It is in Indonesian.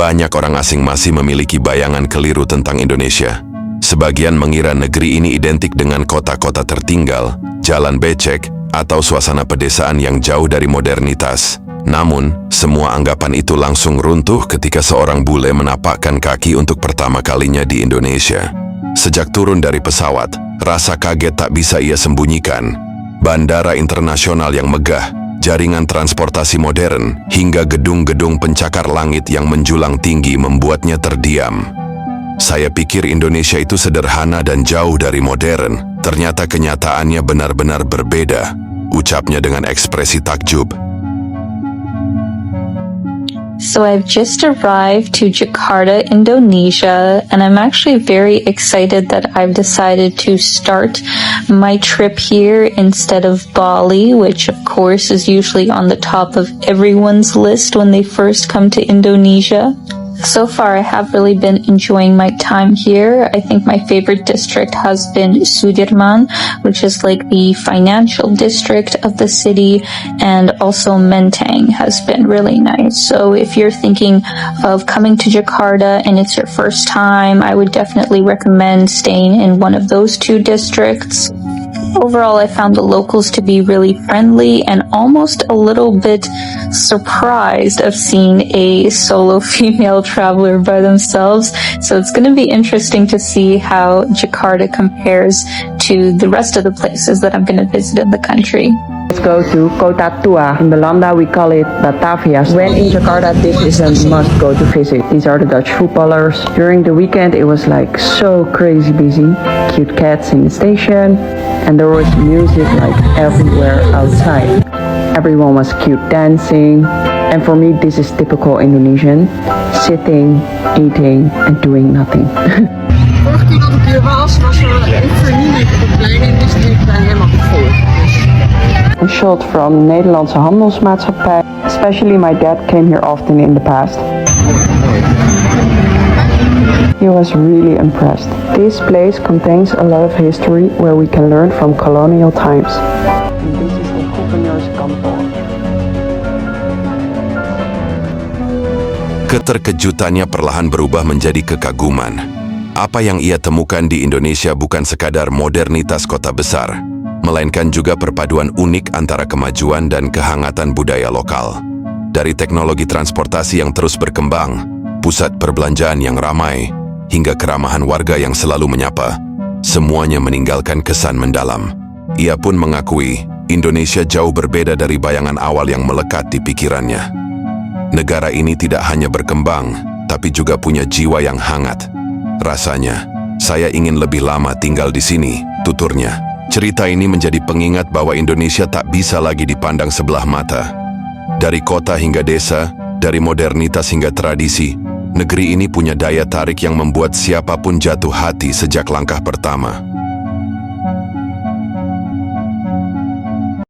Banyak orang asing masih memiliki bayangan keliru tentang Indonesia. Sebagian mengira negeri ini identik dengan kota-kota tertinggal, jalan becek, atau suasana pedesaan yang jauh dari modernitas. Namun, semua anggapan itu langsung runtuh ketika seorang bule menapakkan kaki untuk pertama kalinya di Indonesia. Sejak turun dari pesawat, rasa kaget tak bisa ia sembunyikan. Bandara internasional yang megah, jaringan transportasi modern, hingga gedung-gedung pencakar langit yang menjulang tinggi membuatnya terdiam. Saya pikir Indonesia itu sederhana dan jauh dari modern. Ternyata kenyataannya benar-benar berbeda, ucapnya dengan ekspresi takjub. So I've just arrived to Jakarta, Indonesia, and I'm actually very excited that I've decided to start my trip here instead of Bali, which of course is usually on the top of everyone's list when they first come to Indonesia. So far, I have really been enjoying my time here. I think my favorite district has been Sudirman, which is like the financial district of the city, and also Menteng has been really nice. So if you're thinking of coming to Jakarta and it's your first time, I would definitely recommend staying in one of those two districts. Overall, I found the locals to be really friendly and almost a little bit surprised of seeing a solo female traveler by themselves. So it's going to be interesting to see how Jakarta compares to the rest of the places that I'm going to visit in the country. Let's go to Kota Tua. In Belanda, we call it Batavia. When in Jakarta, this is a must go to visit. These are the Dutch footballers. During the weekend, it was like so crazy busy. Cute cats in the station, and there was music like everywhere outside. Everyone was cute dancing. And for me, this is typical Indonesian. Sitting, eating, and doing nothing. Vorige keer dat ik hier was er even niemand op het plein en dus ik ben helemaal gevolgd. A shot from Nederlandse Handelsmaatschappij. Especially my dad came here often in the past. He was really impressed. This place contains a lot of history where we can learn from colonial times. And this is the governor's kantor. Keterkejutannya perlahan berubah menjadi kekaguman. Apa yang ia temukan di Indonesia bukan sekadar modernitas kota besar, melainkan juga perpaduan unik antara kemajuan dan kehangatan budaya lokal. Dari teknologi transportasi yang terus berkembang, pusat perbelanjaan yang ramai, hingga keramahan warga yang selalu menyapa, semuanya meninggalkan kesan mendalam. Ia pun mengakui, Indonesia jauh berbeda dari bayangan awal yang melekat di pikirannya. Negara ini tidak hanya berkembang, tapi juga punya jiwa yang hangat. Rasanya, saya ingin lebih lama tinggal di sini, tuturnya. Cerita ini menjadi pengingat bahwa Indonesia tak bisa lagi dipandang sebelah mata. Dari kota hingga desa, dari modernitas hingga tradisi, negeri ini punya daya tarik yang membuat siapapun jatuh hati sejak langkah pertama.